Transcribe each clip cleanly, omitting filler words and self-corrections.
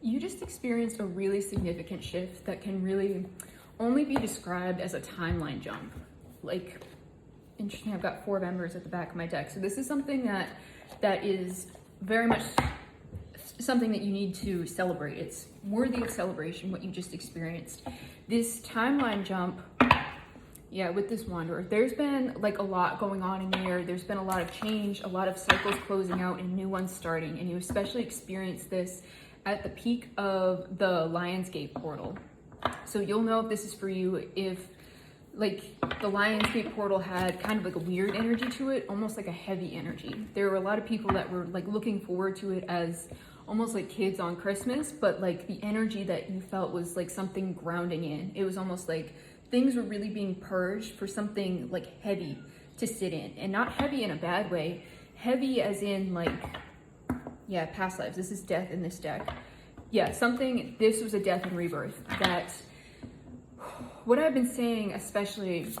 You just experienced a really significant shift that can really only be described as a timeline jump. Like, interesting, I've got 4 members at the back of my deck. So this is something that is very much something that you need to celebrate. It's worthy of celebration, what you just experienced. This timeline jump, yeah, with this wanderer, there's been like a lot going on in here. There's been a lot of change, a lot of cycles closing out and new ones starting. And you especially experienced this at the peak of the Lionsgate portal. So you'll know if this is for you if like the Lionsgate portal had kind of like a weird energy to it, almost like a heavy energy. There were a lot of people that were like looking forward to it as almost like kids on Christmas, but like the energy that you felt was like something grounding in. It was almost like things were really being purged for something like heavy to sit in, and not heavy in a bad way, heavy as in like, yeah, past lives. This is death in this deck. Yeah, this was a death and rebirth. That what I've been saying especially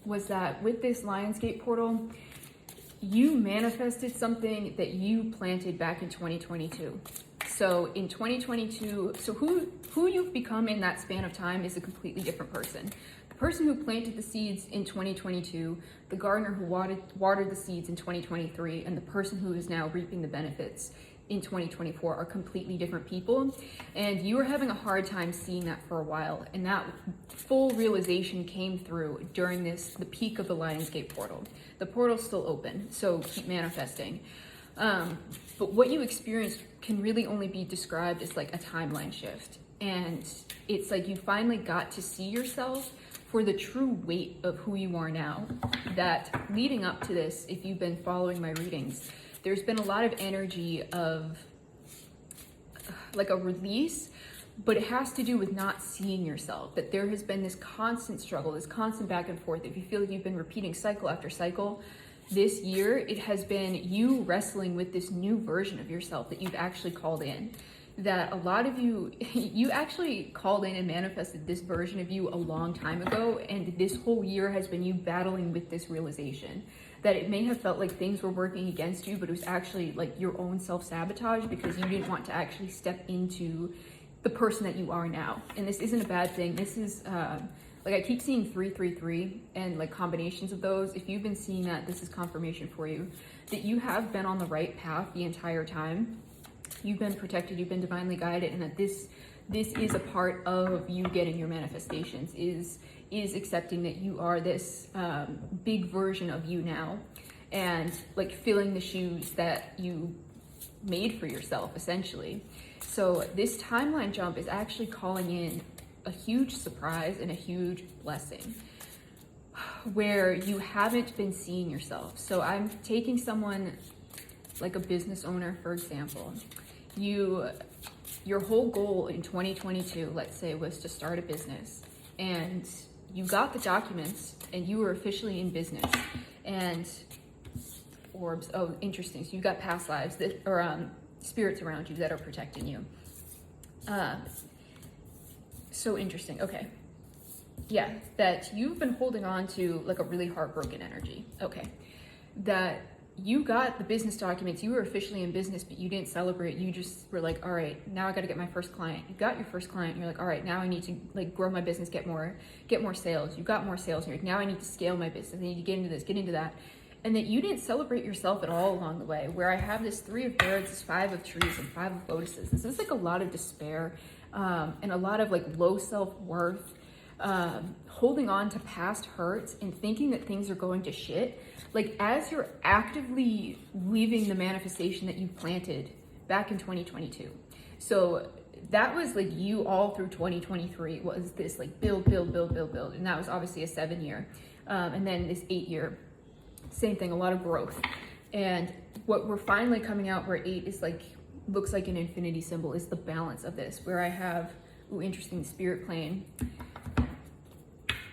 was that with this Lionsgate portal, you manifested something that you planted back in 2022. So in 2022, so who you've become in that span of time is a completely different person. The person who planted the seeds in 2022, the gardener who watered the seeds in 2023, and the person who is now reaping the benefits in 2024 are completely different people. And you were having a hard time seeing that for a while. And that full realization came through during the peak of the Lionsgate portal. The portal's still open, so keep manifesting. But what you experienced can really only be described as like a timeline shift. And it's like you finally got to see yourself for the true weight of who you are now. That leading up to this, if you've been following my readings, there's been a lot of energy of like a release, but it has to do with not seeing yourself. That there has been this constant struggle, this constant back and forth. If you feel like you've been repeating cycle after cycle, this year it has been you wrestling with this new version of yourself that you've actually called in. That a lot of you actually called in and manifested this version of you a long time ago, and this whole year has been you battling with this realization that it may have felt like things were working against you, but it was actually like your own self-sabotage because you didn't want to actually step into the person that you are now. And this isn't a bad thing. This is like I keep seeing 333 and like combinations of those. If you've been seeing that, this is confirmation for you that you have been on the right path the entire time. You've been protected, you've been divinely guided, and that this is a part of you getting your manifestations, is accepting that you are this big version of you now, and like filling the shoes that you made for yourself, essentially. So this timeline jump is actually calling in a huge surprise and a huge blessing where you haven't been seeing yourself. So I'm taking someone like a business owner, for example. Your whole goal in 2022, let's say, was to start a business, and you got the documents and you were officially in business. And orbs, oh, interesting. So you got past lives that, or spirits around you that are protecting you. So interesting. Okay. Yeah, that you've been holding on to like a really heartbroken energy. Okay. That you got the business documents, you were officially in business, but you didn't celebrate. You just were like, all right, now I got to get my first client. You got your first client. You're like, all right, now I need to like grow my business, get more sales. You got more sales. You're like, now I need to scale my business. I need to get into this, get into that. And that you didn't celebrate yourself at all along the way, where I have this 3 of birds, this 5 of trees, and 5 of lotuses. This is like a lot of despair and a lot of like low self-worth, holding on to past hurts and thinking that things are going to shit. Like as you're actively leaving the manifestation that you planted back in 2022. So that was like you all through 2023 was this like build. And that was obviously a 7-year. And then this 8-year, same thing, a lot of growth. And what we're finally coming out where 8 is like, looks like an infinity symbol is the balance of this, where I have, ooh, interesting, spirit plane,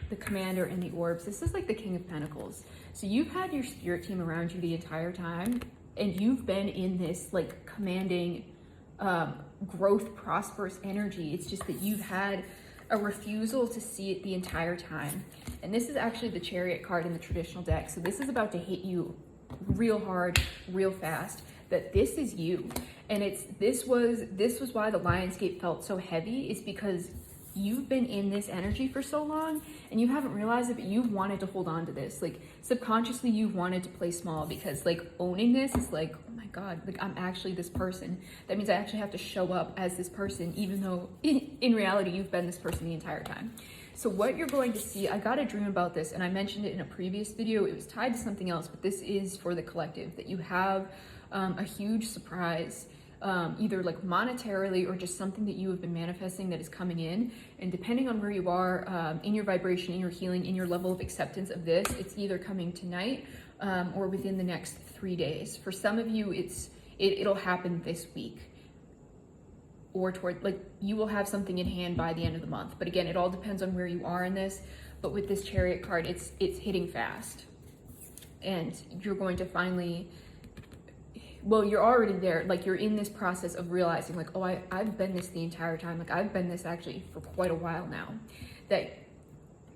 the commander and the orbs. This is like the King of Pentacles. So you've had your spirit team around you the entire time, and you've been in this like commanding, growth, prosperous energy. It's just that you've had a refusal to see it the entire time. And this is actually the Chariot card in the traditional deck. So this is about to hit you real hard, real fast. that this is you. And this was why the Lionsgate felt so heavy, is because you've been in this energy for so long and you haven't realized it, but you wanted to hold on to this. Like subconsciously you wanted to play small, because like owning this is like, oh my God, like I'm actually this person. That means I actually have to show up as this person, even though in reality you've been this person the entire time. So what you're going to see, I got a dream about this and I mentioned it in a previous video. It was tied to something else, but this is for the collective, that you have a huge surprise, either like monetarily or just something that you have been manifesting that is coming in. And depending on where you are in your vibration, in your healing, in your level of acceptance of this, it's either coming tonight or within the next 3 days. For some of you, it'll happen this week, or toward, like, you will have something in hand by the end of the month. But again, it all depends on where you are in this. But with this Chariot card, it's hitting fast, and you're going to finally, well, you're already there. Like, you're in this process of realizing, like, oh, I've been this the entire time. Like, I've been this actually for quite a while now. That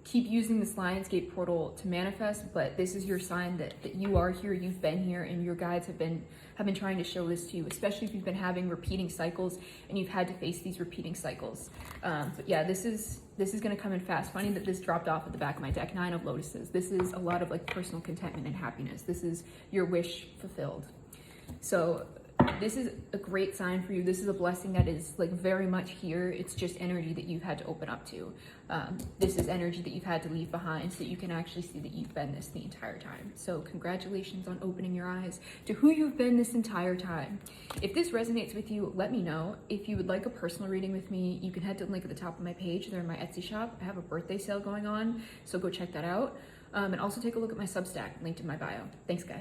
keep using this Lionsgate portal to manifest, but this is your sign that you are here, you've been here, and your guides have been trying to show this to you, especially if you've been having repeating cycles and you've had to face these repeating cycles. But yeah, this is going to come in fast. Funny that this dropped off at the back of my deck, 9 of Lotuses. This is a lot of like personal contentment and happiness. This is your wish fulfilled. So this is a great sign for you. This is a blessing that is like very much here. It's just energy that you've had to open up to. This is energy that you've had to leave behind so that you can actually see that you've been this the entire time. So congratulations on opening your eyes to who you've been this entire time. If this resonates with you, let me know. If you would like a personal reading with me, you can head to the link at the top of my page. They're in my Etsy shop. I have a birthday sale going on, so go check that out. And also take a look at my Substack, linked in my bio. Thanks, guys.